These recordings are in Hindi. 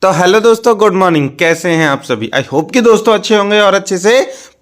तो हेलो दोस्तों, गुड मॉर्निंग। कैसे हैं आप सभी? आई होप कि दोस्तों अच्छे होंगे और अच्छे से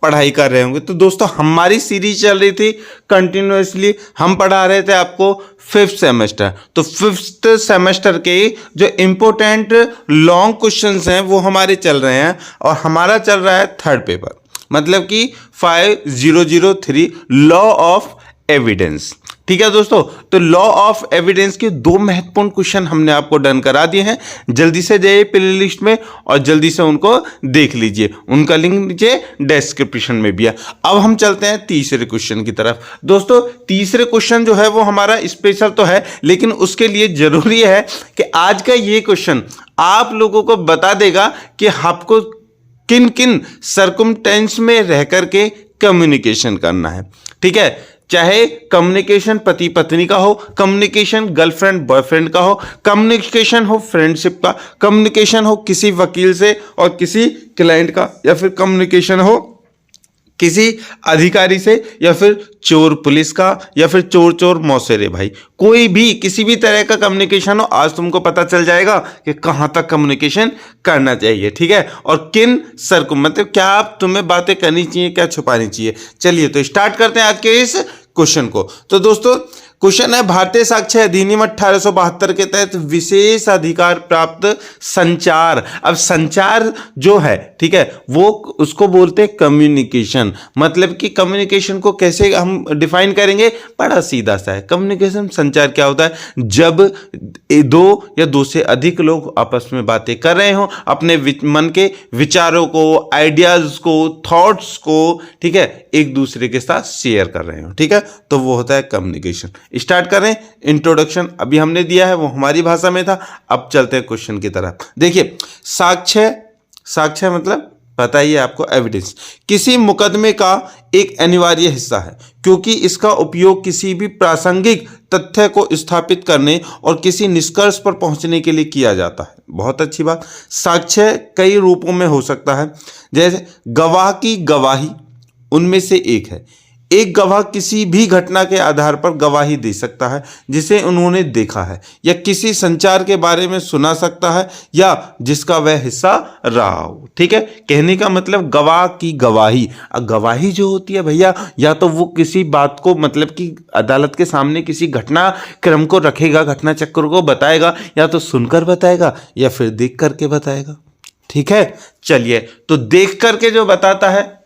पढ़ाई कर रहे होंगे। तो दोस्तों हमारी सीरीज चल रही थी कंटिन्यूअसली, हम पढ़ा रहे थे आपको फिफ्थ सेमेस्टर। तो फिफ्थ सेमेस्टर के जो इम्पोर्टेंट लॉन्ग क्वेश्चंस हैं वो हमारे चल रहे हैं और हमारा चल रहा है थर्ड पेपर, मतलब कि 5003 लॉ ऑफ एविडेंस। ठीक है दोस्तों, तो लॉ ऑफ एविडेंस के दो महत्वपूर्ण क्वेश्चन हमने आपको डन करा दिए हैं। जल्दी से जाइए प्ले लिस्ट में और जल्दी से उनको देख लीजिए, उनका लिंक नीचे डिस्क्रिप्शन में भी है। अब हम चलते हैं तीसरे क्वेश्चन की तरफ। दोस्तों तीसरे क्वेश्चन जो है वो हमारा स्पेशल तो है, लेकिन उसके लिए जरूरी है कि आज का ये क्वेश्चन आप लोगों को बता देगा कि आपको किन किन सर्कमस्टेंस में रह करके कम्युनिकेशन करना है। ठीक है, चाहे कम्युनिकेशन पति पत्नी का हो, कम्युनिकेशन गर्लफ्रेंड बॉयफ्रेंड का हो, कम्युनिकेशन हो फ्रेंडशिप का, कम्युनिकेशन हो किसी वकील से और किसी क्लाइंट का, या फिर कम्युनिकेशन हो किसी अधिकारी से, या फिर चोर पुलिस का, या फिर चोर चोर मौसेरे भाई, कोई भी किसी भी तरह का कम्युनिकेशन हो, आज तुमको पता चल जाएगा कि कहां तक कम्युनिकेशन करना चाहिए। ठीक है, और किन सर को मतलब क्या आप तुम्हें बातें करनी चाहिए, क्या छुपानी चाहिए। चलिए तो स्टार्ट करते हैं आज के इस क्वेश्चन को। तो दोस्तों क्वेश्चन है, भारतीय साक्ष्य अधिनियम 1872 के तहत विशेष अधिकार प्राप्त संचार। अब संचार जो है, ठीक है, वो उसको बोलते हैं कम्युनिकेशन। मतलब कि कम्युनिकेशन को कैसे हम डिफाइन करेंगे, बड़ा सीधा सा है। कम्युनिकेशन संचार क्या होता है, जब दो या दो से अधिक लोग आपस में बातें कर रहे हो, अपने मन के विचारों को, आइडियाज को, थॉट्स को, ठीक है, एक दूसरे के साथ शेयर कर रहे हो। ठीक है, तो वो होता है कम्युनिकेशन। स्टार्ट करें। इंट्रोडक्शन अभी हमने दिया है, वो हमारी भाषा में था। अब चलते हैं क्वेश्चन की तरफ। देखिए, साक्ष्य, साक्ष्य मतलब पता ही है आपको, एविडेंस किसी मुकदमे का एक अनिवार्य हिस्सा है, क्योंकि इसका उपयोग किसी भी प्रासंगिक तथ्य को स्थापित करने और किसी निष्कर्ष पर पहुंचने के लिए किया जाता है। बहुत अच्छी बात। साक्ष्य कई रूपों में हो सकता है, जैसे गवाह की गवाही उनमें से एक है। एक गवाह किसी भी घटना के आधार पर गवाही दे सकता है जिसे उन्होंने देखा है, या किसी संचार के बारे में सुना सकता है या जिसका वह हिस्सा रहा हो। ठीक है, कहने का मतलब गवाह की गवाही। गवाही जो होती है भैया, या तो वो किसी बात को मतलब कि अदालत के सामने किसी घटना क्रम को रखेगा, घटना चक्र को बताएगा, या तो सुनकर बताएगा या फिर देख करके बताएगा। ठीक है, चलिए, तो देख करके जो बताता है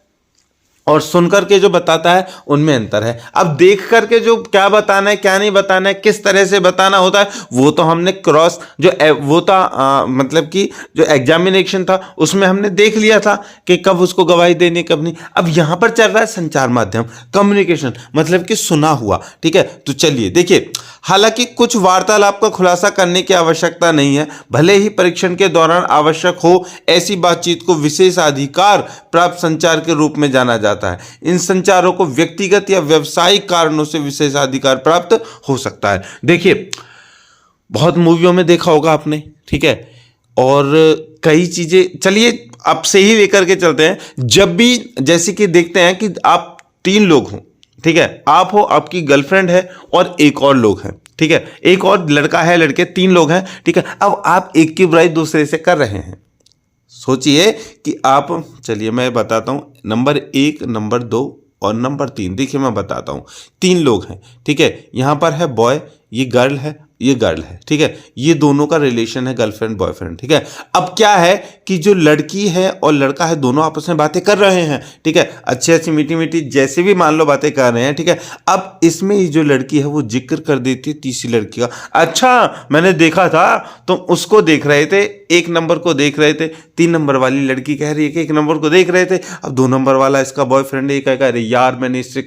और सुन करके जो बताता है उनमें अंतर है। अब देख करके जो क्या बताना है, क्या नहीं बताना है, किस तरह से बताना होता है, वो तो हमने क्रॉस जो वो था मतलब कि जो एग्जामिनेशन था उसमें हमने देख लिया था कि कब उसको गवाही देनी कब नहीं। अब यहां पर चल रहा है संचार माध्यम, कम्युनिकेशन, मतलब कि सुना हुआ। ठीक है, तो चलिए देखिए, हालांकि कुछ वार्तालाप का खुलासा करने की आवश्यकता नहीं है, भले ही परीक्षण के दौरान आवश्यक हो, ऐसी बातचीत को विशेषाधिकार प्राप्त संचार के रूप में जाना जाता है। इन संचारों को व्यक्तिगत या व्यावसायिक कारणों से विशेषाधिकार प्राप्त हो सकता है। देखिए, बहुत मूवियों में देखा होगा आपने, ठीक है, और कई चीजें, चलिए अब से ही लेकर के चलते हैं। जब भी जैसे कि देखते हैं कि आप तीन लोग हों, ठीक है, आप हो, आपकी गर्लफ्रेंड है और एक और लोग हैं, ठीक है, एक और लड़का है, लड़के, तीन लोग हैं। ठीक है, अब आप एक की बुराई दूसरे से कर रहे हैं। सोचिए कि आप, चलिए मैं बताता हूं, नंबर 1, नंबर 2 और नंबर 3। देखिए मैं बताता हूं, तीन लोग हैं, ठीक है, यहां पर है बॉय, ये गर्ल है, ये गर्ल है। ठीक है, ये दोनों का रिलेशन है गर्लफ्रेंड बॉयफ्रेंड। ठीक है, अब क्या है कि जो लड़की है और लड़का है दोनों आपस में बातें कर रहे हैं। ठीक है, अच्छी अच्छी मीठी मीठी जैसे भी मान लो बातें कर रहे हैं। ठीक है, अब इसमें ये जो लड़की है वो जिक्र कर देती है तीसरी लड़की का, अच्छा मैंने देखा था, तुम उसको देख रहे थे, एक नंबर को देख रहे थे। 3 नंबर वाली लड़की कह रही है कि 1 नंबर को देख रहे थे। अब 2 नंबर वाला इसका बॉयफ्रेंड ये कह रहे यार मैंने इससे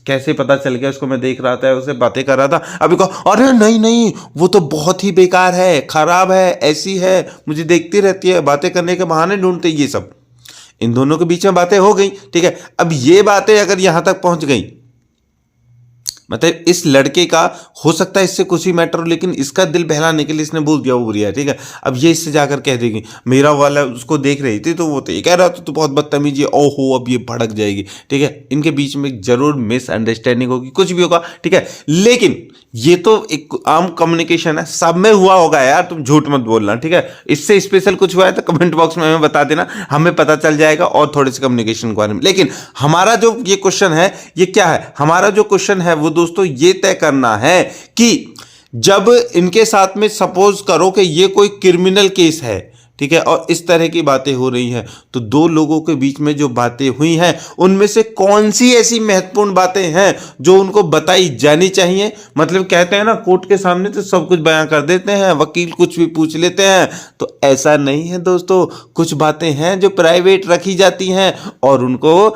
कैसे पता चल गया, उसको मैं देख रहा था, उसे बातें कर रहा था। अभी कहो अरे नहीं नहीं वो तो बहुत ही बेकार है, खराब है, ऐसी है, मुझे देखती रहती है, बातें करने के बहाने ढूंढते, ये सब इन दोनों के बीच में बातें हो गई। ठीक है, अब ये बातें अगर यहां तक पहुंच गई, मतलब इस लड़के का हो सकता है इससे कुछ ही मैटर हो, लेकिन इसका दिल बहलाने के लिए इसने बोल दिया वो बुरी है। ठीक है, अब ये इससे जाकर कह देगी मेरा वाला उसको देख रही थी तो वो तो ये कह रहा था तो बहुत बदतमीजी है, ओहो अब ये भड़क जाएगी। ठीक है, इनके बीच में जरूर मिसअंडरस्टैंडिंग होगी, कुछ भी होगा। ठीक है, लेकिन ये तो एक आम कम्युनिकेशन है, सब में हुआ होगा यार, तुम झूठ मत बोलना, ठीक है। इससे स्पेशल कुछ हुआ है तो कमेंट बॉक्स में हमें बता देना, हमें पता चल जाएगा और थोड़े से कम्युनिकेशन के बारे में। लेकिन हमारा जो ये क्वेश्चन है ये क्या है, हमारा जो क्वेश्चन है वो दोस्तों ये तय करना है कि जब इनके साथ में सपोज करो कि ये कोई क्रिमिनल केस है, ठीक है, और इस तरह की बातें हो रही हैं, तो दो लोगों के बीच में जो बातें हुई हैं उनमें से कौन सी ऐसी महत्वपूर्ण बातें हैं जो उनको बताई जानी चाहिए। मतलब कहते हैं ना, कोर्ट के सामने तो सब कुछ बयां कर देते हैं, वकील कुछ भी पूछ लेते हैं, तो ऐसा नहीं है दोस्तों। कुछ बातें हैं जो प्राइवेट रखी जाती हैं और उनको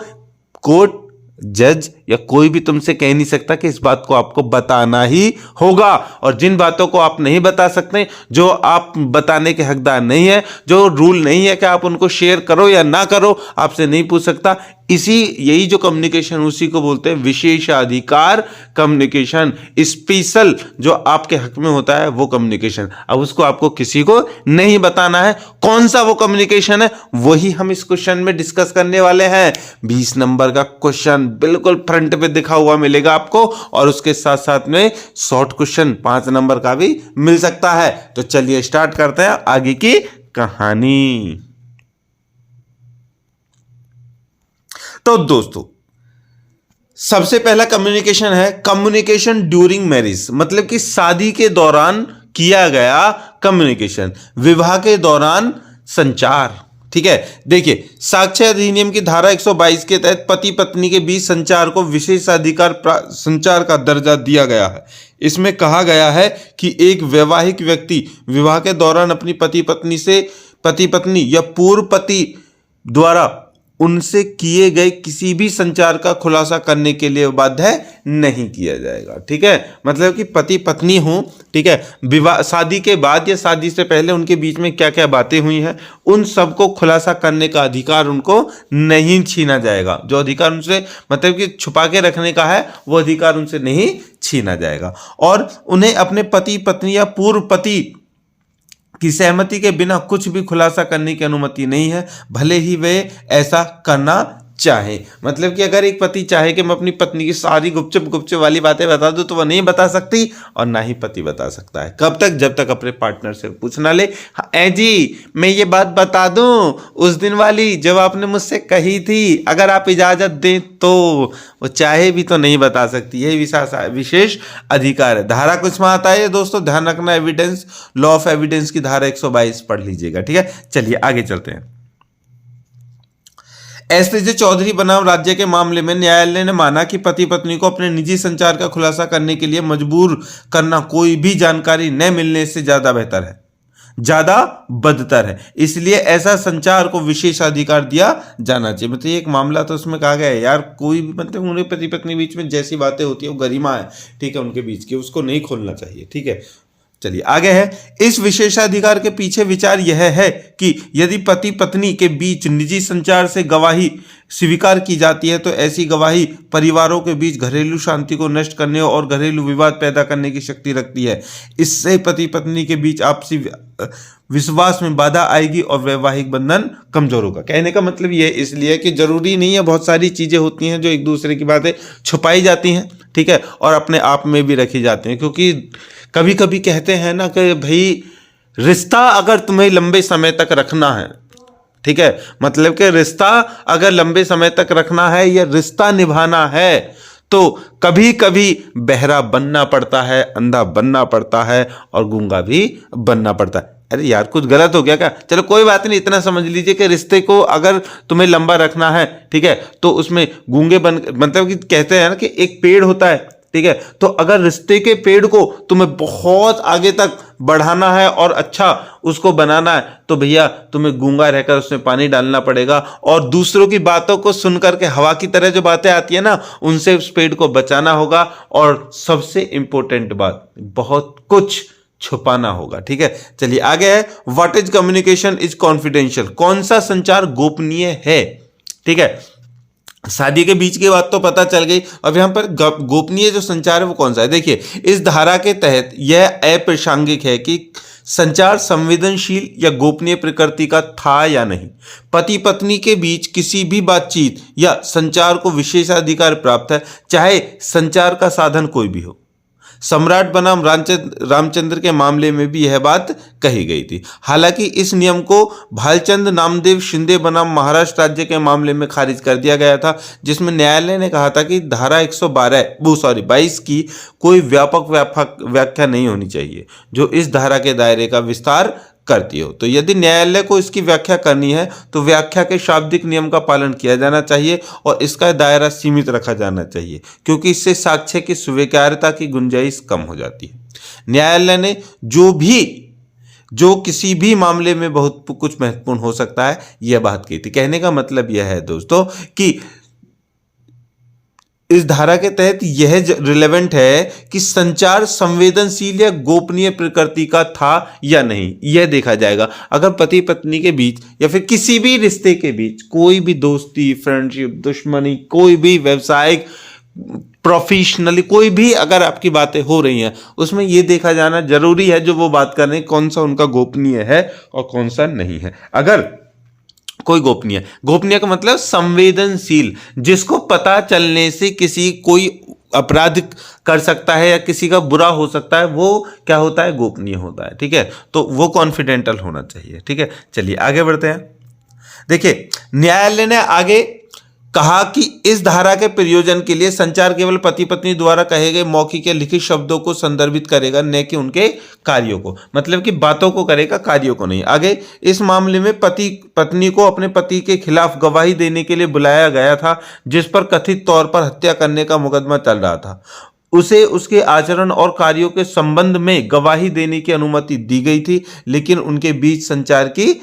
कोर्ट, जज या कोई भी तुमसे कह नहीं सकता कि इस बात को आपको बताना ही होगा। और जिन बातों को आप नहीं बता सकते, जो आप बताने के हकदार नहीं है, जो रूल नहीं है कि आप उनको शेयर करो या ना करो, आपसे नहीं पूछ सकता, यही जो कम्युनिकेशन उसी को बोलते हैं विशेषाधिकार कम्युनिकेशन। स्पेशल जो आपके हक में होता है वो कम्युनिकेशन, अब उसको आपको किसी को नहीं बताना है। कौन सा वो कम्युनिकेशन है वही हम इस क्वेश्चन में डिस्कस करने वाले हैं। 20 नंबर का क्वेश्चन बिल्कुल फ्रंट पे दिखा हुआ मिलेगा आपको, और उसके साथ साथ में शॉर्ट क्वेश्चन 5 नंबर का भी मिल सकता है। तो चलिए स्टार्ट करते हैं आगे की कहानी। तो दोस्तों सबसे पहला कम्युनिकेशन है कम्युनिकेशन ड्यूरिंग मैरिज, मतलब कि शादी के दौरान किया गया कम्युनिकेशन, विवाह के दौरान संचार। ठीक है, देखिए साक्ष्य अधिनियम की धारा 122 के तहत पति पत्नी के बीच संचार को विशेषाधिकार संचार का दर्जा दिया गया है। इसमें कहा गया है कि एक वैवाहिक व्यक्ति विवाह के दौरान अपनी पति पत्नी या पूर्व पति द्वारा उनसे किए गए किसी भी संचार का खुलासा करने के लिए बाध्य नहीं किया जाएगा। ठीक है, मतलब कि पति पत्नी हो, ठीक है, विवाह शादी के बाद या शादी से पहले उनके बीच में क्या क्या बातें हुई हैं उन सबको खुलासा करने का अधिकार उनको नहीं छीना जाएगा। जो अधिकार उनसे मतलब कि छुपा के रखने का है वो अधिकार उनसे नहीं छीना जाएगा। और उन्हें अपने पति पत्नी या पूर्व पति की सहमति के बिना कुछ भी खुलासा करने की अनुमति नहीं है, भले ही वे ऐसा करना चाहे। मतलब कि अगर एक पति चाहे कि मैं अपनी पत्नी की सारी गुपचुप वाली बातें बता दूं तो वह नहीं बता सकती, और ना ही पति बता सकता है। कब तक? जब तक अपने पार्टनर से पूछ ना ले। हाँ जी, मैं ये बात बता दूं उस दिन वाली जब आपने मुझसे कही थी, अगर आप इजाजत दें तो वो चाहे भी तो नहीं बता सकती। यही विशेष अधिकार है। धारा कुछ में आता है दोस्तों, ध्यान रखना, एविडेंस, लॉ ऑफ एविडेंस की धारा 122 पढ़ लीजिएगा। ठीक है, चलिए आगे चलते हैं। एसटीजे चौधरी बनाम राज्य के मामले में न्यायालय ने माना कि पति पत्नी को अपने निजी संचार का खुलासा करने के लिए मजबूर करना कोई भी जानकारी न मिलने से ज्यादा बदतर है। इसलिए ऐसा संचार को विशेषाधिकार दिया जाना चाहिए। मतलब एक मामला तो उसमें कहा गया है यार, कोई भी मतलब उन्हें पति पत्नी बीच में जैसी बातें होती है वो गरिमा है, ठीक है, उनके बीच की, उसको नहीं खोलना चाहिए। ठीक है, चलिए आगे है। इस विशेषाधिकार के पीछे विचार यह है कि यदि पति पत्नी के बीच निजी संचार से गवाही स्वीकार की जाती है तो ऐसी गवाही परिवारों के बीच घरेलू शांति को नष्ट करने और घरेलू विवाद पैदा करने की शक्ति रखती है। इससे पति पत्नी के बीच आपसी विश्वास में बाधा आएगी और वैवाहिक बंधन कमजोर होगा। कहने का मतलब ये इसलिए कि जरूरी नहीं है, बहुत सारी चीजें होती हैं जो एक दूसरे की बातें छुपाई जाती हैं, ठीक है, और अपने आप में भी रखी जाती हैं। क्योंकि कभी कभी कहते हैं ना कि भाई रिश्ता अगर तुम्हें लंबे समय तक रखना है, ठीक है, मतलब कि रिश्ता अगर लंबे समय तक रखना है या रिश्ता निभाना है तो कभी कभी बहरा बनना पड़ता है, अंधा बनना पड़ता है और गूंगा भी बनना पड़ता है। अरे यार कुछ गलत हो गया क्या? चलो कोई बात नहीं, इतना समझ लीजिए कि रिश्ते को अगर तुम्हें लंबा रखना है, ठीक है, तो उसमें गूंगे बन, मतलब कि कहते हैं ना कि एक पेड़ होता है, ठीक है, तो अगर रिश्ते के पेड़ को तुम्हें बहुत आगे तक बढ़ाना है और अच्छा उसको बनाना है तो भैया तुम्हें गूंगा रहकर उसमें पानी डालना पड़ेगा और दूसरों की बातों को सुनकर के हवा की तरह जो बातें आती है ना उनसे उस पेड़ को बचाना होगा। और सबसे इंपॉर्टेंट बात, बहुत कुछ छुपाना होगा। ठीक है, चलिए आगे है। What is communication is confidential, कौन सा संचार गोपनीय है? ठीक है, शादी के बीच की बात तो पता चल गई। अब यहां पर गोपनीय जो संचार है वो कौन सा है? देखिए इस धारा के तहत यह अप्रासंगिक है कि संचार संवेदनशील या गोपनीय प्रकृति का था या नहीं। पति पत्नी के बीच किसी भी बातचीत या संचार को विशेषाधिकार प्राप्त है, चाहे संचार का साधन कोई भी हो। सम्राट बनाम रामचंद्र के मामले में भी यह बात कही गई थी। हालांकि इस नियम को भालचंद नामदेव शिंदे बनाम महाराष्ट्र राज्य के मामले में खारिज कर दिया गया था, जिसमें न्यायालय ने कहा था कि धारा 22 की कोई व्यापक व्याख्या नहीं होनी चाहिए जो इस धारा के दायरे का विस्तार करती हो। तो यदि न्यायालय को इसकी व्याख्या करनी है तो व्याख्या के शाब्दिक नियम का पालन किया जाना चाहिए और इसका दायरा सीमित रखा जाना चाहिए, क्योंकि इससे साक्ष्य की स्वीकार्यता की गुंजाइश कम हो जाती है। न्यायालय ने जो किसी भी मामले में बहुत कुछ महत्वपूर्ण हो सकता है, यह बात की थी। कहने का मतलब यह है दोस्तों कि इस धारा के तहत यह रिलेवेंट है कि संचार संवेदनशील या गोपनीय प्रकृति का था या नहीं, यह देखा जाएगा। अगर पति पत्नी के बीच या फिर किसी भी रिश्ते के बीच कोई भी दोस्ती, फ्रेंडशिप, दुश्मनी, कोई भी व्यवसायिक, प्रोफेशनली कोई भी अगर आपकी बातें हो रही हैं, उसमें यह देखा जाना जरूरी है जो वो बात कर रहे हैं कौन सा उनका गोपनीय है और कौन सा नहीं है। अगर कोई गोपनीय का मतलब संवेदनशील, जिसको पता चलने से कोई अपराध कर सकता है या किसी का बुरा हो सकता है, वो क्या होता है? गोपनीय होता है। ठीक है, तो वो कॉन्फिडेंटल होना चाहिए। ठीक है, चलिए आगे बढ़ते हैं। देखिए, न्यायालय ने आगे कहा कि इस धारा के प्रयोजन के लिए संचार केवल पति पत्नी द्वारा कहे गए मौखिक या लिखित शब्दों को संदर्भित करेगा, न कि उनके कार्यों को। मतलब कि बातों को करेगा, कार्यों को नहीं। आगे, इस मामले में पति पत्नी को अपने पति के खिलाफ गवाही देने के लिए बुलाया गया था, जिस पर कथित तौर पर हत्या करने का मुकदमा चल रहा था। उसे उसके आचरण और कार्यों के संबंध में गवाही देने की अनुमति दी गई थी, लेकिन उनके बीच संचार की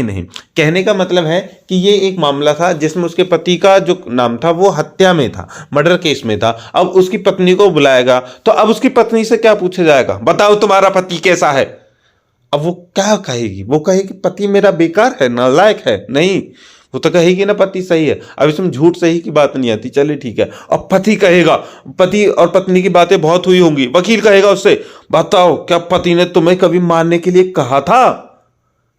नहीं। कहने का मतलब है कि ये एक मामला था जिसमें उसके पति का जो नाम था वो हत्या में था, मर्डर केस में था। अब उसकी पत्नी को बुलाएगा तो अब उसकी पत्नी से क्या पूछा जाएगा? बताओ तुम्हारा पति कैसा है? अब वो क्या कहेगी? वो कहेगी पति मेरा बेकार है, नालायक है। नहीं, वो तो कहेगी ना पति सही है। अब इसमें झूठ सही की बात नहीं आती। चलिए ठीक है। अब पति कहेगा, पति और पत्नी की बातें बहुत हुई होंगी, वकील कहेगा उससे, बताओ क्या पति ने तुम्हें कभी मारने के लिए कहा था?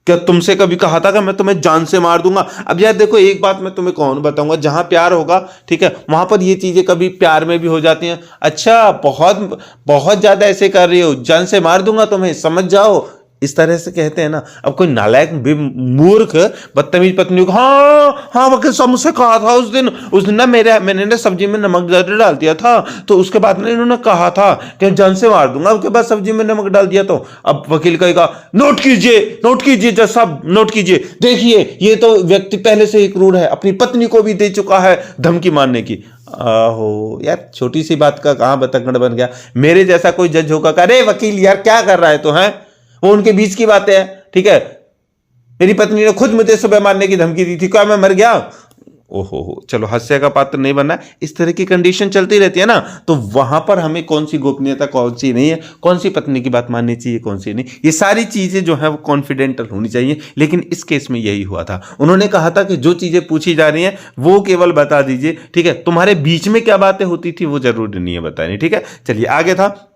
क्या तुमसे कभी कहा था कि मैं तुम्हें जान से मार दूंगा? अब यार देखो, एक बात मैं तुम्हें कौन बताऊंगा, जहां प्यार होगा, ठीक है, वहां पर ये चीजें कभी प्यार में भी हो जाती हैं। अच्छा, बहुत बहुत ज्यादा ऐसे कर रही हो, जान से मार दूंगा तुम्हें, समझ जाओ, इस तरह से कहते हैं ना। अब कोई नालायक मूर्ख बदतमीज पत्नी को हाँ वकील साहब मुझसे कहा था उस दिन ना मैंने ना सब्जी में नमक डाल दिया था, तो उसके बाद ना इन्होंने कहा था कि जान से मार दूंगा, उसके बाद सब्जी में नमक डाल दिया। तो अब वकील कहेगा नोट कीजिए जज साहब, नोट कीजिए, देखिए ये तो व्यक्ति पहले से ही क्रूर है, अपनी पत्नी को भी दे चुका है धमकी मारने की। आहो यार, छोटी सी बात का कहां बतंगड़ बन गया। मेरे जैसा कोई जज होगा, अरे वकील यार क्या कर रहा है तो है, वो उनके बीच की बातें हैं। ठीक है, मेरी पत्नी ने खुद मुझे सुबह मारने की धमकी दी थी, क्या मैं मर गया? ओहो, चलो हास्य का पात्र नहीं बनना। इस तरह की कंडीशन चलती रहती है ना, तो वहां पर हमें कौन सी गोपनीयता, कौन सी नहीं है, कौन सी पत्नी की बात माननी चाहिए, कौन सी नहीं, ये सारी चीजें जो है वो कॉन्फिडेंटल होनी चाहिए। लेकिन इस केस में यही हुआ था। उन्होंने कहा था कि जो चीजें पूछी जा रही हैं वो केवल बता दीजिए। ठीक है, तुम्हारे बीच में क्या बातें होती थी वो जरूरी नहीं है बतानी। ठीक है, चलिए आगे था।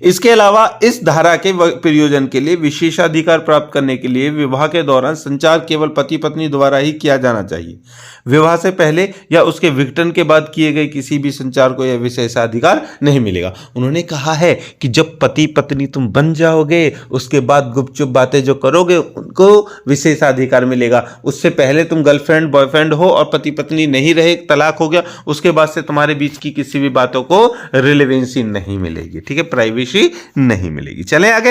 इसके अलावा इस धारा के प्रयोजन के लिए विशेषाधिकार प्राप्त करने के लिए विवाह के दौरान संचार केवल पति पत्नी द्वारा ही किया जाना चाहिए। विवाह से पहले या उसके विघटन के बाद किए गए किसी भी संचार को यह विशेषाधिकार नहीं मिलेगा। उन्होंने कहा है कि जब पति पत्नी तुम बन जाओगे उसके बाद गुपचुप बातें जो करोगे उनको विशेषाधिकार मिलेगा। उससे पहले तुम गर्लफ्रेंड बॉयफ्रेंड हो और पति पत्नी नहीं रहे, तलाक हो गया, उसके बाद से तुम्हारे बीच की किसी भी बातों को रिलेवेंसी नहीं मिलेगी। ठीक है, प्राइवेसी नहीं मिलेगी। चले आगे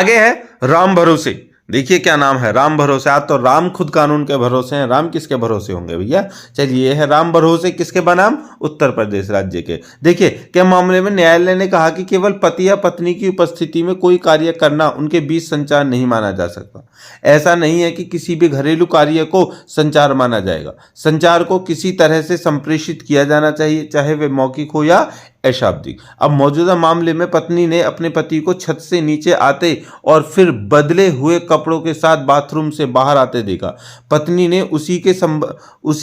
है राम भरोसे। देखिए क्या नाम है, राम भरोसे। आज तो राम खुद कानून के भरोसे हैं, राम किसके भरोसे होंगे भैया? चलिए, है राम भरोसे, किसके बनाम? उत्तर प्रदेश राज्य के। देखिए क्या मामले में न्यायालय ने कहा कि केवल पति या पत्नी की उपस्थिति में कोई कार्य करना उनके बीच संचार नहीं माना जा सकता। ऐसा नहीं है कि किसी भी घरेलू कार्य को संचार माना जाएगा। संचार को किसी तरह से संप्रेषित किया जाना चाहिए, चाहे वे मौखिक हो या अशाब्दिक। अब मौजूदा मामले में पत्नी ने अपने पति को छत से नीचे आते और फिर बदले हुए कपड़ों के साथ बाथरूम से बाहर आते देखा। पत्नी ने उसी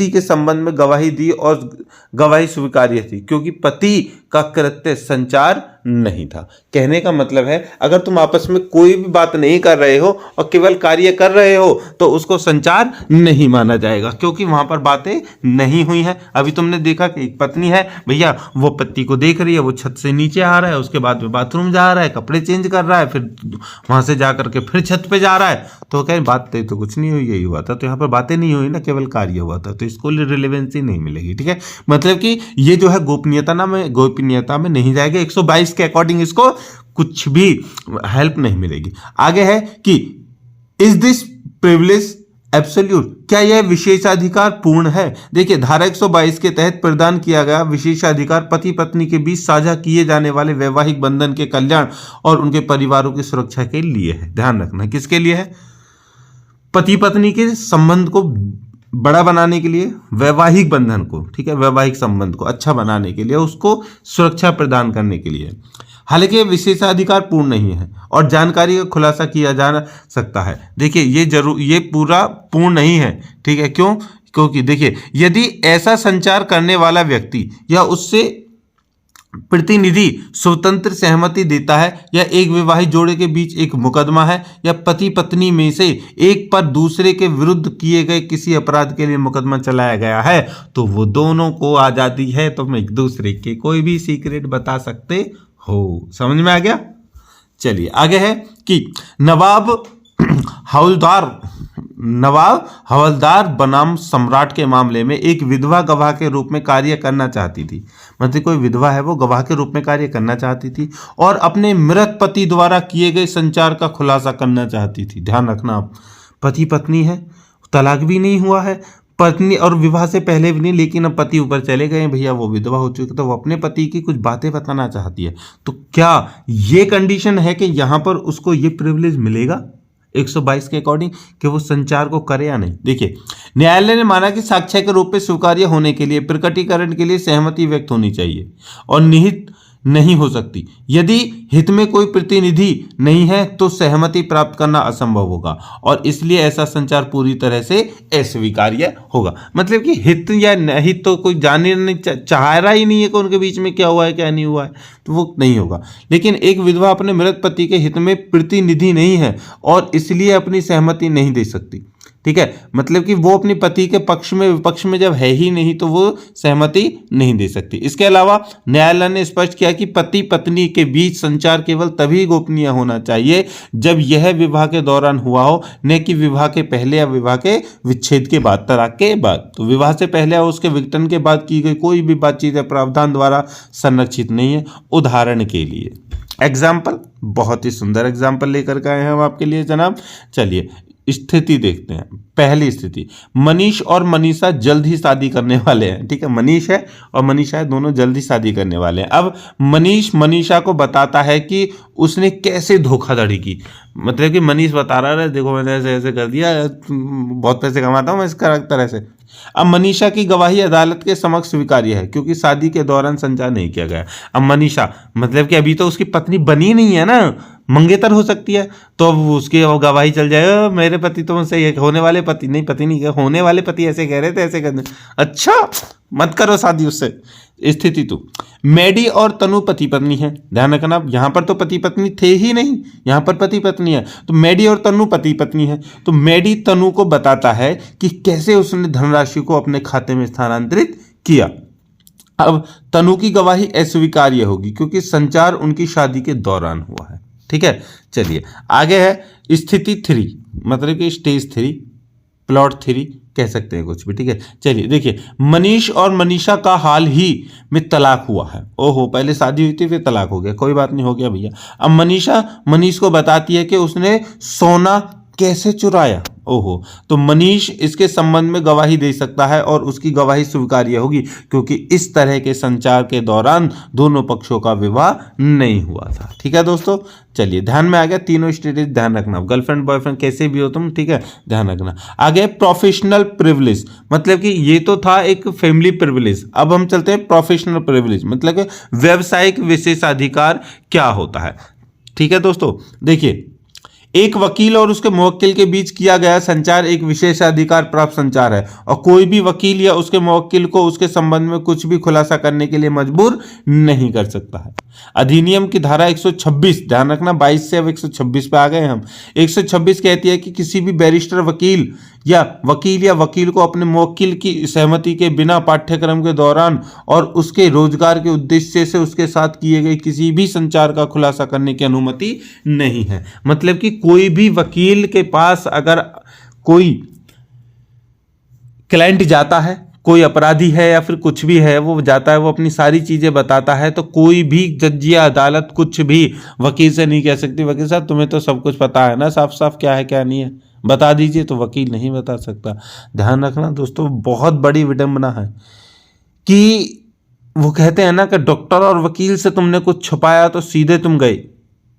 के संबंध में गवाही दी और गवाही स्वीकार्य थी, क्योंकि पति का कृत्य संचार नहीं था। कहने का मतलब है अगर तुम आपस में कोई भी बात नहीं कर रहे हो और केवल कार्य कर रहे हो तो उसको संचार नहीं माना जाएगा, क्योंकि वहां पर बातें नहीं हुई हैं। अभी तुमने देखा कि एक पत्नी है भैया, वो पति को देख रही है, वो छत से नीचे आ रहा है, उसके बाद में बाथरूम जा रहा है, कपड़े चेंज कर रहा है, फिर वहां से जा करके फिर छत पे जा रहा है, तो कहें बातें तो कुछ नहीं हुई, यही हुआ था। तो यहाँ पर बातें नहीं हुई ना, केवल कार्य हुआ था, तो इसको रिलेवेंसी नहीं मिलेगी। ठीक है, मतलब कि ये जो है गोपनीयता में नहीं जाएगा। 122 के अकॉर्डिंग इसको कुछ भी हेल्प नहीं मिलेगी। आगे है कि इज दिस प्रिविलेज एब्सोल्यूट, क्या यह विशेषाधिकार पूर्ण है? देखिए धारा 122 के तहत प्रदान किया गया विशेषाधिकार पति पत्नी के बीच साझा किए जाने वाले वैवाहिक बंधन के कल्याण और उनके परिवारों की सुरक्षा के लिए है। ध्यान रखना किसके लिए है? पति पत्नी के संबंध को बड़ा बनाने के लिए, वैवाहिक बंधन को, ठीक है, वैवाहिक संबंध को अच्छा बनाने के लिए, उसको सुरक्षा प्रदान करने के लिए। हालांकि विशेषाधिकार पूर्ण नहीं है और जानकारी का खुलासा किया जा सकता है। देखिए ये पूरा पूर्ण नहीं है। ठीक है, क्यों? क्योंकि देखिए यदि ऐसा संचार करने वाला व्यक्ति या उससे प्रतिनिधि स्वतंत्र सहमति देता है, या एक विवाहित जोड़े के बीच एक मुकदमा है, या पति पत्नी में से एक पर दूसरे के विरुद्ध किए गए किसी अपराध के लिए मुकदमा चलाया गया है, तो वो दोनों को आजादी है, तुम एक दूसरे के कोई भी सीक्रेट बता सकते हो। समझ में आ गया? चलिए आगे है कि नवाब हवलदार बनाम सम्राट के मामले में एक विधवा गवाह के रूप में कार्य करना चाहती थी। मतलब कोई विधवा है, वो गवाह के रूप में कार्य करना चाहती थी और अपने मृत पति द्वारा किए गए संचार का खुलासा करना चाहती थी। ध्यान रखना, आप पति पत्नी है, तलाक भी नहीं हुआ है, पत्नी और विवाह से पहले भी नहीं, लेकिन अब पति ऊपर चले गए भैया, वो विधवा हो चुकी, तो वो अपने पति की कुछ बातें बताना चाहती है। तो क्या ये कंडीशन है कि यहां पर उसको ये प्रिविलेज मिलेगा 122 के अकॉर्डिंग कि वो संचार को करे या नहीं? देखिए न्यायालय ने माना कि साक्ष्य के रूप में स्वीकार्य होने के लिए प्रकटीकरण के लिए सहमति व्यक्त होनी चाहिए और निहित नहीं हो सकती। यदि हित में कोई प्रतिनिधि नहीं है तो सहमति प्राप्त करना असंभव होगा और इसलिए ऐसा संचार पूरी तरह से अस्वीकार्य होगा। मतलब कि हित या नहीं तो कोई जानने नहीं चाह रहा ही नहीं है कि उनके बीच में क्या हुआ है क्या नहीं हुआ है, तो वो नहीं होगा। लेकिन एक विधवा अपने मृत पति के हित में प्रतिनिधि नहीं है और इसलिए अपनी सहमति नहीं दे सकती। ठीक है, मतलब कि वो अपने पति के पक्ष में विपक्ष में जब है ही नहीं तो वो सहमति नहीं दे सकती। इसके अलावा न्यायालय ने स्पष्ट किया कि पति पत्नी के बीच संचार केवल तभी गोपनीय होना चाहिए जब यह विवाह के दौरान हुआ हो, न कि विवाह के पहले या विवाह के विच्छेद के बाद, तलाक के बाद। तो विवाह से पहले या उसके विघटन के बाद की गई कोई भी बातचीत या प्रावधान द्वारा संरक्षित नहीं है। उदाहरण के लिए एग्जाम्पल, बहुत ही सुंदर एग्जाम्पल लेकर के आए हैं हम आपके लिए जनाब। चलिए स्थिति देखते हैं। पहली स्थिति, मनीष और मनीषा जल्द ही शादी करने वाले हैं। ठीक है, मनीष है और मनीषा है, दोनों जल्द ही शादी करने वाले हैं। अब मनीष मनीषा को बताता है कि उसने कैसे धोखाधड़ी की। मतलब कि मनीष बता रहा है देखो मैंने ऐसे ऐसे कर दिया, बहुत पैसे कमाता हूँ मैं इस तरह से। अब मनीषा की गवाही अदालत के समक्ष स्वीकार्य है क्योंकि शादी के दौरान संचार नहीं किया गया। अब मनीषा मतलब कि अभी तो उसकी पत्नी बनी नहीं है ना, मंगेतर हो सकती है, तो अब उसकी गवाही चल जाए मेरे पति तो मुझसे होने वाले पति नहीं, पति नहीं होने वाले पति ऐसे कह रहे थे, ऐसे करने, अच्छा मत करो शादी उससे। स्थिति 2, मैडी और तनु पति पत्नी है। ध्यान रखना, यहाँ पर तो पति पत्नी थे ही नहीं, यहाँ पर पति पत्नी है। तो मैडी और तनु पति पत्नी है। तो मैडी तनु को बताता है कि कैसे उसने धनराशि को अपने खाते में स्थानांतरित किया। अब तनु की गवाही अस्वीकार्य होगी क्योंकि संचार उनकी शादी के दौरान हुआ है। ठीक है, चलिए आगे है स्थिति 3, मतलब कि स्टेज 3, प्लॉट 3 कह सकते हैं कुछ भी। ठीक है, चलिए देखिए, मनीष और मनीषा का हाल ही में तलाक हुआ है। ओहो, पहले शादी हुई थी फिर तलाक हो गया, कोई बात नहीं, हो गया भैया। अब मनीषा मनीष को बताती है कि उसने सोना कैसे चुराया। ओहो, तो मनीष इसके संबंध में गवाही दे सकता है और उसकी गवाही स्वीकार्य होगी क्योंकि इस तरह के संचार के दौरान दोनों पक्षों का विवाह नहीं हुआ था। ठीक है दोस्तों, चलिए ध्यान में आ गया, तीनों स्टेटस ध्यान रखना, गर्लफ्रेंड बॉयफ्रेंड कैसे भी हो तुम, ठीक है, ध्यान रखना। आगे प्रोफेशनल प्रिविलेज, मतलब कि ये तो था एक फैमिली प्रिविलेज, अब हम चलते हैं प्रोफेशनल प्रिविलेज, मतलब कि व्यावसायिक विशेषाधिकार क्या होता है। ठीक है दोस्तों, देखिए, एक वकील और उसके मुवक्किल के बीच किया गया संचार एक विशेषाधिकार प्राप्त संचार है और कोई भी वकील या उसके मुवक्किल को उसके संबंध में कुछ भी खुलासा करने के लिए मजबूर नहीं कर सकता है। अधिनियम की धारा 126, ध्यान रखना 22 से अब 126 पे आ गए हम। 126 कहती है कि किसी भी बैरिस्टर वकील या वकील को अपने मुवक्किल की सहमति के बिना पाठ्यक्रम के दौरान और उसके रोजगार के उद्देश्य से उसके साथ किए गए किसी भी संचार का खुलासा करने की अनुमति नहीं है। मतलब कि कोई भी वकील के पास अगर कोई क्लाइंट जाता है, कोई अपराधी है या फिर कुछ भी है, वो जाता है, वो अपनी सारी चीजें बताता है, तो कोई भी जज या अदालत कुछ भी वकील से नहीं कह सकती वकील साहब तुम्हें तो सब कुछ पता है ना साफ साफ क्या है क्या नहीं है, बता दीजिए, तो वकील नहीं बता सकता। ध्यान रखना दोस्तों, बहुत बड़ी विडंबना है कि वो कहते हैं ना कि डॉक्टर और वकील से तुमने कुछ छुपाया तो सीधे तुम गए,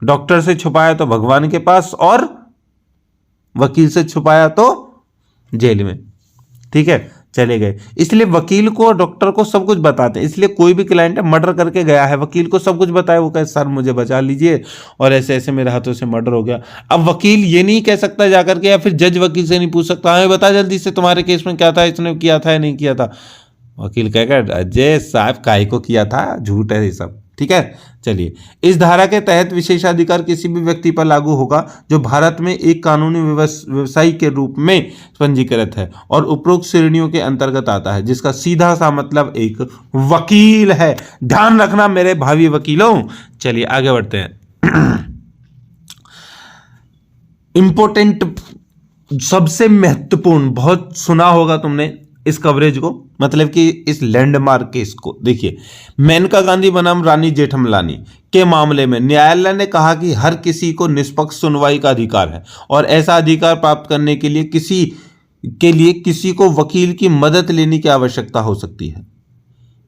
डॉक्टर से छुपाया तो भगवान के पास और वकील से छुपाया तो जेल में। ठीक है, चले गए। इसलिए वकील को और डॉक्टर को सब कुछ बताते हैं। इसलिए कोई भी क्लाइंट है, मर्डर करके गया है, वकील को सब कुछ बताया, वो कहे सर मुझे बचा लीजिए और ऐसे ऐसे मेरे हाथों से मर्डर हो गया। अब वकील ये नहीं कह सकता जाकर के, या फिर जज वकील से नहीं पूछ सकता हमें बता जल्दी से तुम्हारे केस में क्या था, इसने किया था या नहीं किया था। वकील कहेगा अजय साहब काहे को किया था, झूठ है ये सब। ठीक है, चलिए। इस धारा के तहत विशेषाधिकार किसी भी व्यक्ति पर लागू होगा जो भारत में एक कानूनी व्यवसायी के रूप में पंजीकृत है और उपरोक्त श्रेणियों के अंतर्गत आता है, जिसका सीधा सा मतलब एक वकील है। ध्यान रखना मेरे भावी वकीलों। चलिए आगे बढ़ते हैं। इंपॉर्टेंट, सबसे महत्वपूर्ण, बहुत सुना होगा तुमने इस कवरेज को, मतलब कि इस लैंडमार्क केस को। देखिए, मेनका गांधी बनाम रानी जेठमलानी के मामले में न्यायालय ने कहा कि हर किसी को निष्पक्ष सुनवाई का अधिकार है और ऐसा अधिकार प्राप्त करने के लिए किसी को वकील की मदद लेने की आवश्यकता हो सकती है।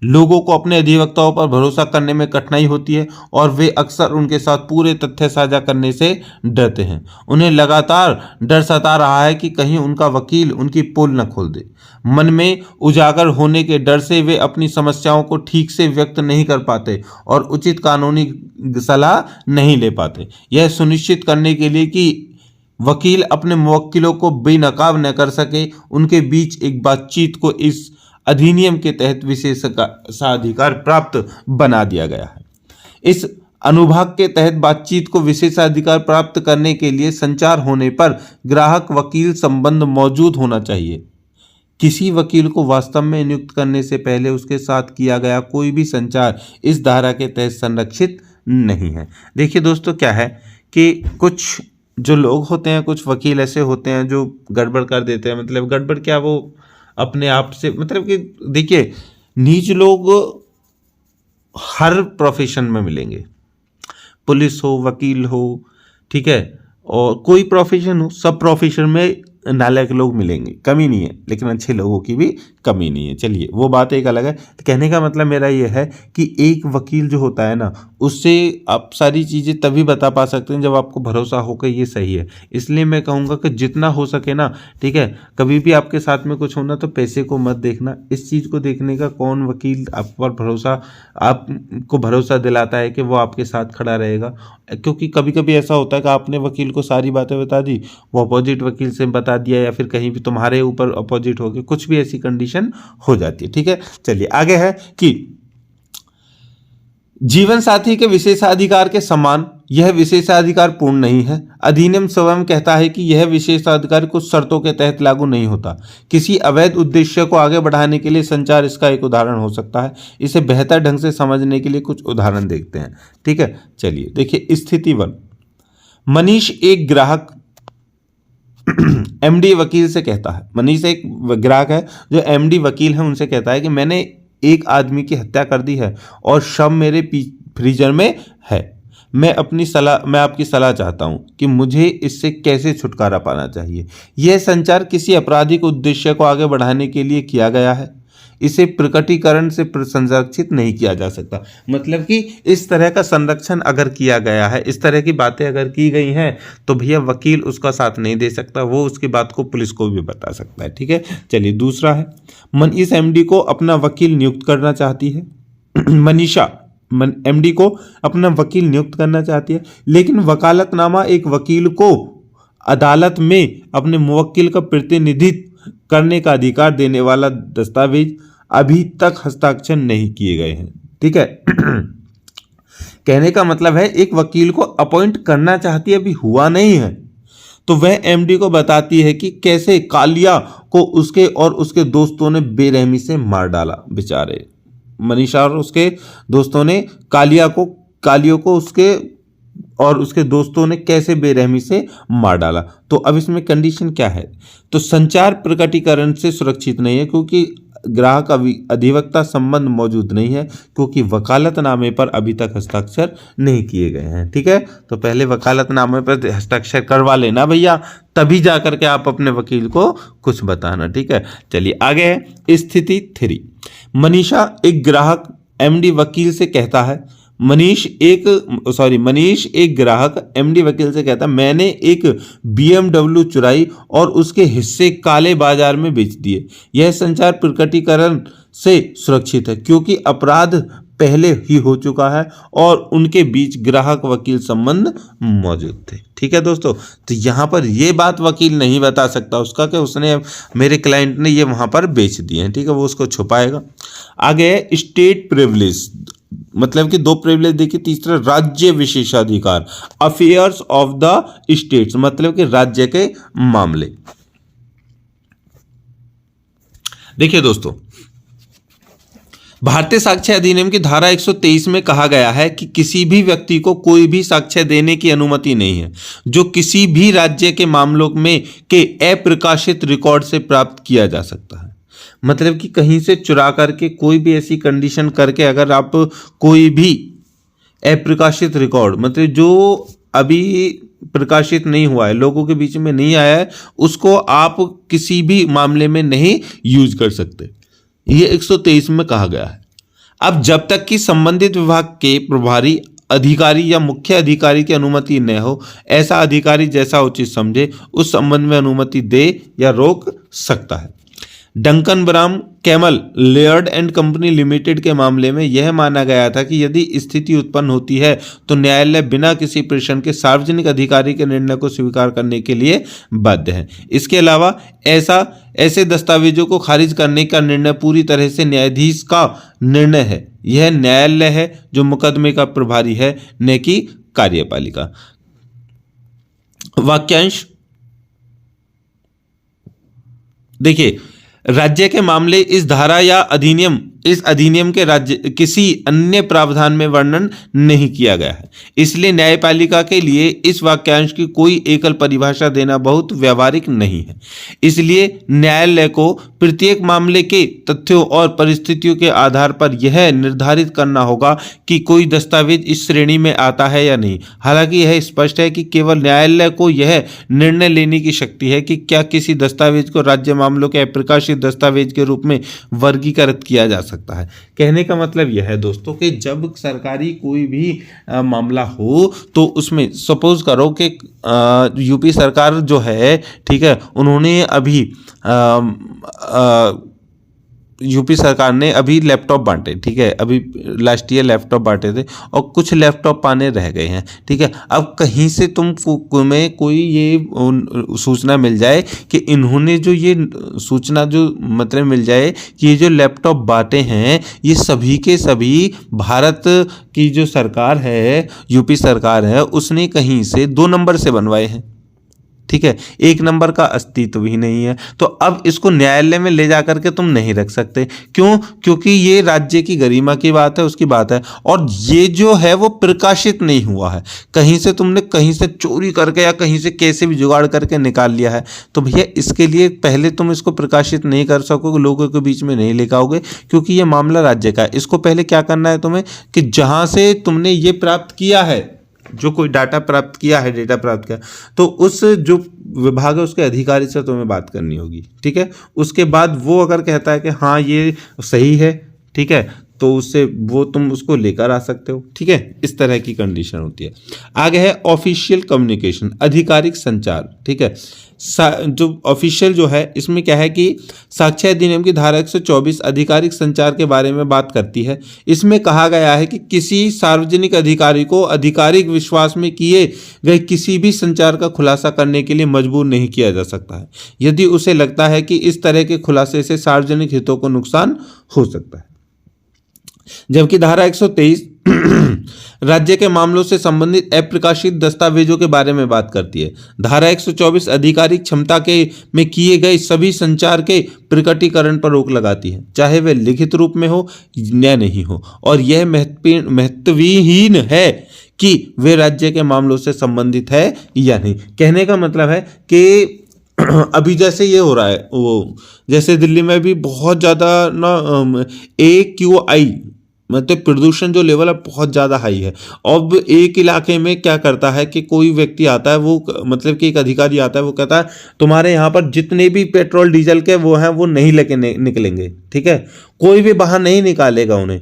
लोगों को अपने अधिवक्ताओं पर भरोसा करने में कठिनाई होती है और वे अक्सर उनके साथ पूरे तथ्य साझा करने से डरते हैं। उन्हें लगातार डर सता रहा है कि कहीं उनका वकील उनकी पोल न खोल दे। मन में उजागर होने के डर से वे अपनी समस्याओं को ठीक से व्यक्त नहीं कर पाते और उचित कानूनी सलाह नहीं ले पाते। यह सुनिश्चित करने के लिए कि वकील अपने मुवक्किलों को बेनकाब न कर सके, उनके बीच एक बातचीत को इस अधिनियम के तहत विशेषाधिकार प्राप्त बना दिया गया है। इस अनुभाग के तहत बातचीत को विशेषाधिकार प्राप्त करने के लिए संचार होने पर ग्राहक वकील संबंध मौजूद होना चाहिए। किसी वकील को वास्तव में नियुक्त करने से पहले उसके साथ किया गया कोई भी संचार इस धारा के तहत संरक्षित नहीं है। देखिए दोस्तों, क्या है कि कुछ जो लोग होते हैं, कुछ वकील ऐसे होते हैं जो गड़बड़ कर देते हैं। मतलब गड़बड़ क्या, वो अपने आप से, मतलब कि देखिए, नीच लोग हर प्रोफेशन में मिलेंगे, पुलिस हो, वकील हो, ठीक है, और कोई प्रोफेशन हो, सब प्रोफेशन में नालायक लोग मिलेंगे, कमी नहीं है, लेकिन अच्छे लोगों की भी कमी नहीं है। चलिए, वो बात एक अलग है। तो कहने का मतलब मेरा ये है कि एक वकील जो होता है ना, उससे आप सारी चीज़ें तभी बता पा सकते हैं जब आपको भरोसा हो कि ये सही है। इसलिए मैं कहूँगा कि जितना हो सके ना, ठीक है, कभी भी आपके साथ में कुछ होना तो पैसे को मत देखना, इस चीज़ को देखने का कौन वकील आप पर आपको भरोसा दिलाता है कि वो आपके साथ खड़ा रहेगा। क्योंकि कभी कभी ऐसा होता है कि आपने वकील को सारी बातें बता दी, वो अपोजिट वकील से बता दिया, या फिर कहीं भी तुम्हारे ऊपर अपोजिट हो गए, कुछ भी ऐसी कंडीशन हो जाती है। ठीक है, चलिए आगे है कि जीवन साथी के विशेषाधिकार के समान यह विशेषाधिकार पूर्ण नहीं है। अधिनियम स्वयं कहता है कि यह विशेषाधिकार कुछ शर्तों के तहत लागू नहीं होता। किसी अवैध उद्देश्य को आगे बढ़ाने के लिए संचार इसका एक उदाहरण हो सकता है। इसे बेहतर ढंग से समझने के लिए कुछ उदाहरण देखते हैं। ठीक है, चलिए देखिए, स्थिति 1, मनीष एक ग्राहक एमडी वकील से कहता है। मनीष एक ग्राहक है जो एमडी वकील है, उनसे कहता है कि मैंने एक आदमी की हत्या कर दी है और शव मेरे फ्रीजर में है। मैं आपकी सलाह चाहता हूं कि मुझे इससे कैसे छुटकारा पाना चाहिए। यह संचार किसी आपराधिक उद्देश्य को आगे बढ़ाने के लिए किया गया है। इसे प्रकटीकरण से संरक्षित नहीं किया जा सकता। मतलब कि इस तरह का संरक्षण अगर किया गया है, इस तरह की बातें अगर की गई हैं, तो भैया वकील उसका साथ नहीं दे सकता, वो उसकी बात को पुलिस को भी बता सकता है। ठीक है, चलिए दूसरा है, मनीष एमडी को अपना वकील नियुक्त करना चाहती है। मनीषा एमडी को अपना वकील नियुक्त करना चाहती है, लेकिन वकालतनामा एक वकील को अदालत में अपने मुवक्किल का प्रतिनिधित्व करने का अधिकार देने वाला दस्तावेज अभी तक हस्ताक्षर नहीं किए गए हैं। ठीक है, कहने का मतलब है एक वकील को अपॉइंट करना चाहती है, अभी हुआ नहीं है, तो वह एमडी को बताती है कि कैसे कालिया को उसके और उसके दोस्तों ने बेरहमी से मार डाला। बेचारे मनीषा और उसके दोस्तों ने कालियों को उसके और उसके दोस्तों ने कैसे बेरहमी से मार डाला। तो अब इसमें कंडीशन क्या है, तो संचार प्रकटीकरण से सुरक्षित नहीं है क्योंकि ग्राहक अधिवक्ता संबंध मौजूद नहीं है, क्योंकि वकालतनामे पर अभी तक हस्ताक्षर नहीं किए गए हैं। ठीक है, तो पहले वकालतनामे पर हस्ताक्षर करवा लेना भैया, तभी जा करके आप अपने वकील को कुछ बताना। ठीक है, चलिए आगे है स्थिति 3। मनीषा एक ग्राहक एमडी वकील से कहता है, मनीष एक ग्राहक एमडी वकील से कहता, मैंने एक BMW चुराई और उसके हिस्से काले बाजार में बेच दिए। यह संचार प्रकटीकरण से सुरक्षित है क्योंकि अपराध पहले ही हो चुका है और उनके बीच ग्राहक वकील संबंध मौजूद थे। ठीक है दोस्तों, तो यहाँ पर ये बात वकील नहीं बता सकता उसका कि उसने मेरे क्लाइंट ने ये वहाँ पर बेच दिए हैं। ठीक है, वो उसको छुपाएगा। आगे है स्टेट प्रिविलेज, मतलब कि 2 प्रिविलेज देखिए। तीसरा राज्य विशेषाधिकार, अफेयर्स ऑफ द स्टेट्स, मतलब कि राज्य के मामले। देखिए दोस्तों, भारतीय साक्ष्य अधिनियम की धारा 123 में कहा गया है कि किसी भी व्यक्ति को कोई भी साक्ष्य देने की अनुमति नहीं है जो किसी भी राज्य के मामलों में के अप्रकाशित रिकॉर्ड से प्राप्त किया जा सकता है। मतलब कि कहीं से चुरा करके कोई भी ऐसी कंडीशन करके अगर आप कोई भी अप्रकाशित रिकॉर्ड, मतलब जो अभी प्रकाशित नहीं हुआ है, लोगों के बीच में नहीं आया है, उसको आप किसी भी मामले में नहीं यूज कर सकते, ये 123 में कहा गया है। अब जब तक कि संबंधित विभाग के प्रभारी अधिकारी या मुख्य अधिकारी की अनुमति न हो, ऐसा अधिकारी जैसा उचित समझे उस संबंध में अनुमति दे या रोक सकता है। Duncan Bram camel layered and company limited के मामले में यह माना गया था कि यदि स्थिति उत्पन्न होती है तो न्यायालय बिना किसी प्रश्न के सार्वजनिक अधिकारी के निर्णय को स्वीकार करने के लिए बाध्य है। इसके अलावा ऐसे दस्तावेजों को खारिज करने का निर्णय पूरी तरह से न्यायाधीश का निर्णय है। यह न्यायालय है जो मुकदमे का प्रभारी है, न कि कार्यपालिका। वाक्यांश देखिए, राज्य के मामले इस धारा या इस अधिनियम के राज्य किसी अन्य प्रावधान में वर्णन नहीं किया गया है, इसलिए न्यायपालिका के लिए इस वाक्यांश की कोई एकल परिभाषा देना बहुत व्यावहारिक नहीं है। इसलिए न्यायालय को प्रत्येक मामले के तथ्यों और परिस्थितियों के आधार पर यह निर्धारित करना होगा कि कोई दस्तावेज इस श्रेणी में आता है या नहीं। हालांकि यह स्पष्ट है कि केवल न्यायालय को यह निर्णय लेने की शक्ति है कि क्या किसी दस्तावेज को राज्य मामलों के अप्रकाशित दस्तावेज के रूप में वर्गीकृत किया जा सकता है। कहने का मतलब यह है दोस्तों कि जब सरकारी कोई भी मामला हो तो उसमें सपोज करो कि यूपी सरकार जो है, ठीक है, उन्होंने अभी यूपी सरकार ने अभी लैपटॉप बांटे, ठीक है, अभी लास्ट ईयर लैपटॉप बांटे थे और कुछ लैपटॉप पाने रह गए हैं, ठीक है। अब कहीं से में कोई ये सूचना मिल जाए कि इन्होंने जो ये सूचना जो मतलब मिल जाए कि ये जो लैपटॉप बांटे हैं ये सभी के सभी भारत की जो सरकार है, यूपी सरकार है, उसने कहीं से 2 नंबर से बनवाए हैं, ठीक है, 1 नंबर का अस्तित्व ही नहीं है। तो अब इसको न्यायालय में ले जाकर के तुम नहीं रख सकते। क्यों? क्योंकि ये राज्य की गरिमा की बात है, उसकी बात है, और ये जो है वो प्रकाशित नहीं हुआ है, कहीं से तुमने कहीं से चोरी करके या कहीं से कैसे भी जुगाड़ करके निकाल लिया है। तो भैया इसके लिए पहले तुम इसको प्रकाशित नहीं कर सकोगे, लोगों के बीच में नहीं लेकर आओगे, क्योंकि ये मामला राज्य का है। इसको पहले क्या करना है तुम्हें कि जहाँ से तुमने ये प्राप्त किया है, जो कोई डाटा प्राप्त किया है, डेटा प्राप्त किया, तो उस जो विभाग है उसके अधिकारी से तुम्हें बात करनी होगी, ठीक है। उसके बाद वो अगर कहता है कि हाँ ये सही है, ठीक है, तो उससे वो तुम उसको लेकर आ सकते हो, ठीक है। इस तरह की कंडीशन होती है। आगे है ऑफिशियल कम्युनिकेशन, आधिकारिक संचार, ठीक है। जो ऑफिशियल जो है इसमें क्या है कि साक्ष्य अधिनियम की धारा 124 आधिकारिक संचार के बारे में बात करती है। इसमें कहा गया है कि किसी सार्वजनिक अधिकारी को आधिकारिक विश्वास में किए गए किसी भी संचार का खुलासा करने के लिए मजबूर नहीं किया जा सकता है यदि उसे लगता है कि इस तरह के खुलासे से सार्वजनिक हितों को नुकसान हो सकता है। जबकि धारा 123 राज्य के मामलों से संबंधित अप्रकाशित दस्तावेजों के बारे में बात करती है। धारा 124 आधिकारिक क्षमता के में किए गए सभी संचार के प्रकटीकरण पर रोक लगाती है, चाहे वे लिखित रूप में हो या नहीं हो, और यह महत्वहीन है कि वे राज्य के मामलों से संबंधित है या नहीं। कहने का मतलब है कि अभी जैसे ये हो रहा है, वो जैसे दिल्ली में भी बहुत ज़्यादा ना AQI मतलब प्रदूषण जो लेवल है बहुत ज़्यादा हाई है। अब एक इलाके में क्या करता है कि कोई व्यक्ति आता है, वो मतलब कि एक अधिकारी आता है, वो कहता है तुम्हारे यहाँ पर जितने भी पेट्रोल डीजल के वो हैं वो नहीं लेके निकलेंगे, ठीक है, कोई भी बाहर नहीं निकालेगा उन्हें,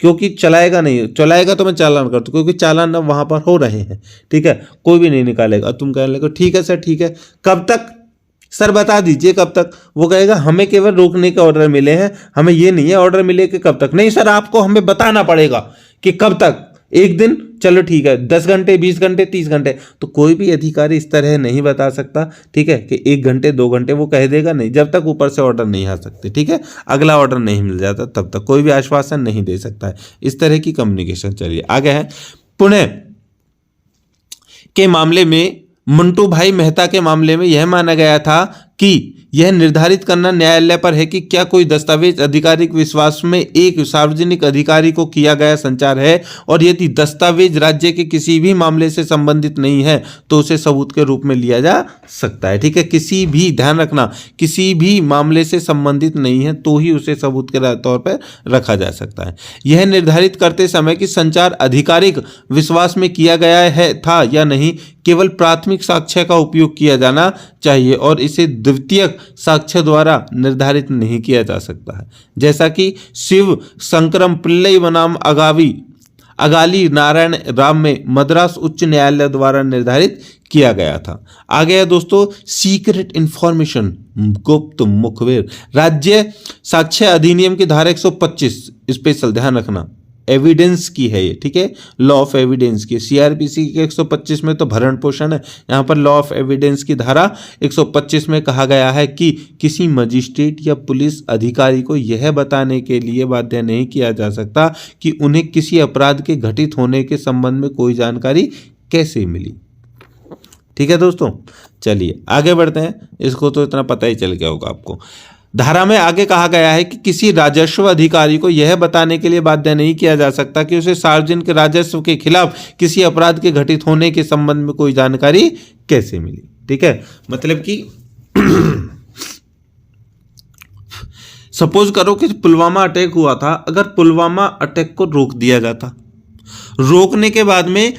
क्योंकि चलाएगा नहीं, चलाएगा तो मैं चालान कर दूँ, क्योंकि चालान अब वहाँ पर हो रहे हैं, ठीक है, कोई भी नहीं निकालेगा। तुम कहने लगे ठीक है सर, ठीक है, कब तक सर बता दीजिए कब तक। वो कहेगा हमें केवल रोकने के ऑर्डर मिले हैं, हमें ये नहीं है ऑर्डर मिले कि कब तक। नहीं सर, आपको हमें बताना पड़ेगा कि कब तक, एक दिन, चलो ठीक है, 10 घंटे, 20 घंटे, 30 घंटे। तो कोई भी अधिकारी इस तरह नहीं बता सकता, ठीक है, कि 1 घंटे 2 घंटे, वो कह देगा नहीं, जब तक ऊपर से ऑर्डर नहीं आ सकते, ठीक है, अगला ऑर्डर नहीं मिल जाता तब तक कोई भी आश्वासन नहीं दे सकता है। इस तरह की कम्युनिकेशन। चलिए आगे है, पुणे के मामले में, मंटू भाई मेहता के मामले में यह माना गया था कि यह निर्धारित करना न्यायालय पर है कि क्या कोई दस्तावेज आधिकारिक विश्वास में एक सार्वजनिक अधिकारी को किया गया संचार है, और यदि दस्तावेज राज्य के किसी भी मामले से संबंधित नहीं है तो उसे सबूत के रूप में लिया जा सकता है, ठीक है। किसी भी, ध्यान रखना, किसी भी मामले से संबंधित नहीं है तो ही उसे सबूत के तौर पर रखा जा सकता है। यह निर्धारित करते समय कि संचार आधिकारिक विश्वास में किया गया है था या नहीं, केवल प्राथमिक साक्ष्य का उपयोग किया जाना चाहिए और इसे द्वितीयक साक्ष्य द्वारा निर्धारित नहीं किया जा सकता है, जैसा कि शिव शंकरम पिल्लई बनाम अगाली नारायण राम में मद्रास उच्च न्यायालय द्वारा निर्धारित किया गया था। आगे है दोस्तों, सीक्रेट इंफॉर्मेशन, गुप्त मुखबिर। राज्य साक्ष्य अधिनियम की धारा 125 स्पेशल, ध्यान रखना, एविडेंस की है ये, ठीक है, लॉ ऑफ एविडेंस की। CRPC के 125 में तो भरण पोषण है, यहाँ पर लॉ ऑफ एविडेंस की धारा 125 में कहा गया है कि किसी मजिस्ट्रेट या पुलिस अधिकारी को यह बताने के लिए बाध्य नहीं किया जा सकता कि उन्हें किसी अपराध के घटित होने के संबंध में कोई जानकारी कैसे मिली, ठीक है दोस्तों। चलिए आगे बढ़ते हैं, इसको तो इतना पता ही चल गया होगा आपको। धारा में आगे कहा गया है कि किसी राजस्व अधिकारी को यह बताने के लिए बाध्य नहीं किया जा सकता कि उसे सार्वजनिक राजस्व के खिलाफ किसी अपराध के घटित होने के संबंध में कोई जानकारी कैसे मिली, ठीक है। मतलब कि सपोज करो कि पुलवामा अटैक हुआ था, अगर पुलवामा अटैक को रोक दिया जाता, रोकने के बाद में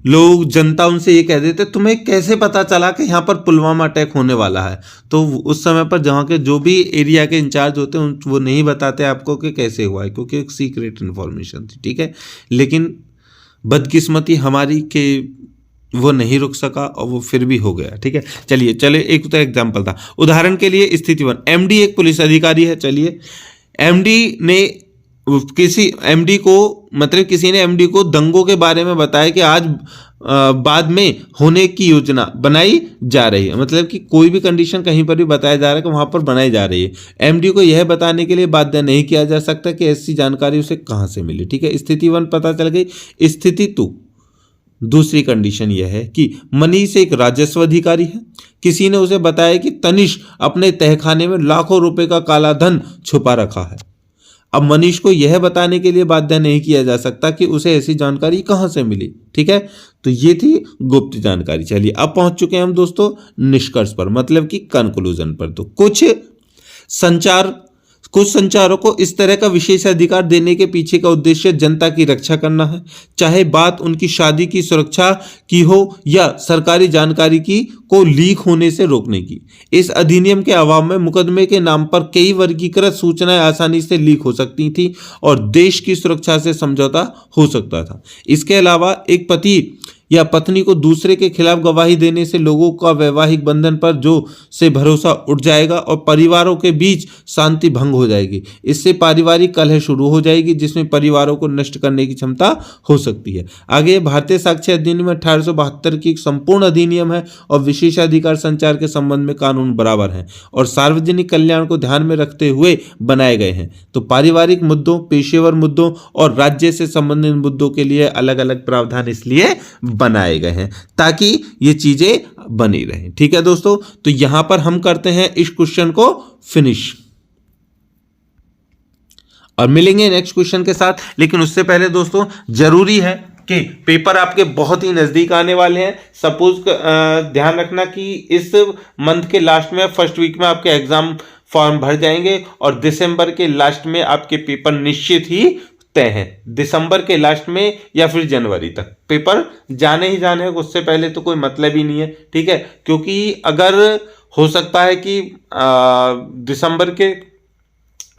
लोग, जनता उनसे ये कह देते तुम्हें कैसे पता चला कि यहाँ पर पुलवामा अटैक होने वाला है, तो उस समय पर जहाँ के जो भी एरिया के इंचार्ज होते हैं वो नहीं बताते आपको कि कैसे हुआ है, क्योंकि एक सीक्रेट इन्फॉर्मेशन थी, ठीक है। लेकिन बदकिस्मती हमारी के वो नहीं रुक सका और वो फिर भी हो गया, ठीक है। चलिए एक तो एग्जाम्पल था, उदाहरण के लिए स्थिति 1, MD एक पुलिस अधिकारी है। चलिए किसी ने MD को दंगों के बारे में बताया कि आज बाद में होने की योजना बनाई जा रही है, मतलब कि कोई भी कंडीशन कहीं पर भी बताया जा रहा है कि वहां पर बनाई जा रही है। MD को यह बताने के लिए बाध्य नहीं किया जा सकता कि ऐसी जानकारी उसे कहां से मिली, ठीक है। स्थिति 1 पता चल गई। स्थिति 2, दूसरी कंडीशन यह है कि मनीष एक राजस्व अधिकारी है, किसी ने उसे बताया कि तनिष अपने तहखाने में लाखों रुपए का काला धन छुपा रखा है। अब मनीष को यह बताने के लिए बाध्य नहीं किया जा सकता कि उसे ऐसी जानकारी कहां से मिली, ठीक है। तो ये थी गुप्त जानकारी। चलिए अब पहुंच चुके हैं हम दोस्तों निष्कर्ष पर, मतलब कि कंक्लूजन पर। तो कुछ संचारों को इस तरह का विशेषाधिकार देने के पीछे का उद्देश्य जनता की रक्षा करना है, चाहे बात उनकी शादी की सुरक्षा की हो या सरकारी जानकारी की को लीक होने से रोकने की। इस अधिनियम के अभाव में मुकदमे के नाम पर कई वर्गीकृत सूचनाएं आसानी से लीक हो सकती थी और देश की सुरक्षा से समझौता हो सकता था। इसके अलावा एक पति या पत्नी को दूसरे के खिलाफ गवाही देने से लोगों का वैवाहिक बंधन पर जो से भरोसा उठ जाएगा और परिवारों के बीच शांति भंग हो जाएगी। इससे पारिवारिक कलह शुरू हो जाएगी जिसमें परिवारों को नष्ट करने की क्षमता हो सकती है। आगे भारतीय साक्ष्य अधिनियम 1872 की एक संपूर्ण अधिनियम है और विशेषाधिकार संचार के संबंध में कानून बराबर है और सार्वजनिक कल्याण को ध्यान में रखते हुए बनाए गए हैं। तो पारिवारिक मुद्दों, पेशेवर मुद्दों और राज्य से संबंधित मुद्दों के लिए अलग अलग प्रावधान इसलिए बनाए गए हैं ताकि ये चीजें बनी रहें। ठीक है दोस्तों, तो यहां पर हम करते हैं इस क्वेश्चन को फिनिश और मिलेंगे नेक्स्ट क्वेश्चन के साथ। लेकिन उससे पहले दोस्तों जरूरी है कि पेपर आपके बहुत ही नजदीक आने वाले हैं। सपोज ध्यान रखना कि इस मंथ के लास्ट में फर्स्ट वीक में आपके एग्जाम फॉर्म भर जाएंगे और दिसंबर के लास्ट में आपके पेपर निश्चित ही तय हैं। दिसंबर के लास्ट में या फिर जनवरी तक पेपर जाने ही जाने हैं, उससे पहले तो कोई मतलब ही नहीं है। ठीक है, क्योंकि अगर हो सकता है कि दिसंबर के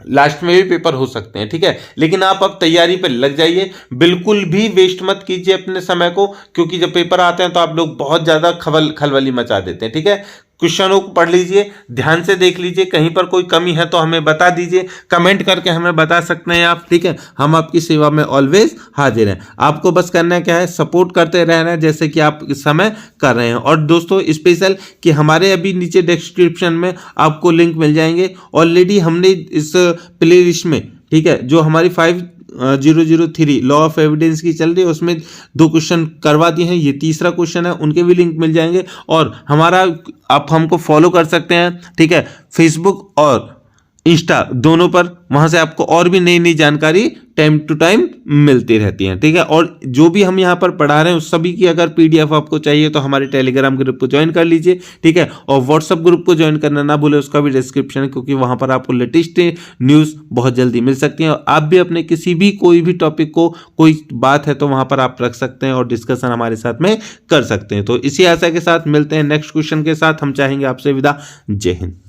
लास्ट में भी पेपर हो सकते हैं। ठीक है, लेकिन आप अब तैयारी पर लग जाइए, बिल्कुल भी वेस्ट मत कीजिए अपने समय को, क्योंकि जब पेपर आते हैं तो आप लोग बहुत ज्यादा खलबली मचा देते हैं। ठीक है, क्वेश्चनों को पढ़ लीजिए, ध्यान से देख लीजिए, कहीं पर कोई कमी है तो हमें बता दीजिए, कमेंट करके हमें बता सकते हैं आप। ठीक है, हम आपकी सेवा में ऑलवेज हाजिर हैं। आपको बस करना क्या है, सपोर्ट करते रहना है जैसे कि आप इस समय कर रहे हैं। और दोस्तों स्पेशल कि हमारे अभी नीचे डिस्क्रिप्शन में आपको लिंक मिल जाएंगे। ऑलरेडी हमने इस प्ले लिस्ट में, ठीक है, जो हमारी 5003 लॉ ऑफ एविडेंस की चल रही है उसमें 2 क्वेश्चन करवा दिए हैं, ये तीसरा क्वेश्चन है, उनके भी लिंक मिल जाएंगे। और हमारा आप हमको फॉलो कर सकते हैं, ठीक है, फेसबुक और इंस्टा दोनों पर, वहां से आपको और भी नई नई जानकारी टाइम टू टाइम मिलती रहती है। ठीक है, और जो भी हम यहाँ पर पढ़ा रहे हैं उस सभी की अगर पीडीएफ आपको चाहिए तो हमारे टेलीग्राम ग्रुप को ज्वाइन कर लीजिए। ठीक है, और व्हाट्सएप ग्रुप को ज्वाइन करना ना भूले, उसका भी डिस्क्रिप्शन है, क्योंकि वहां पर आपको लेटेस्ट न्यूज़ बहुत जल्दी मिल सकती है। और आप भी अपने किसी भी कोई भी टॉपिक को, कोई बात है तो वहां पर आप रख सकते हैं और डिस्कशन हमारे साथ में कर सकते हैं। तो इसी आशा के साथ मिलते हैं नेक्स्ट क्वेश्चन के साथ। हम चाहेंगे आपसे विदा। जय हिंद।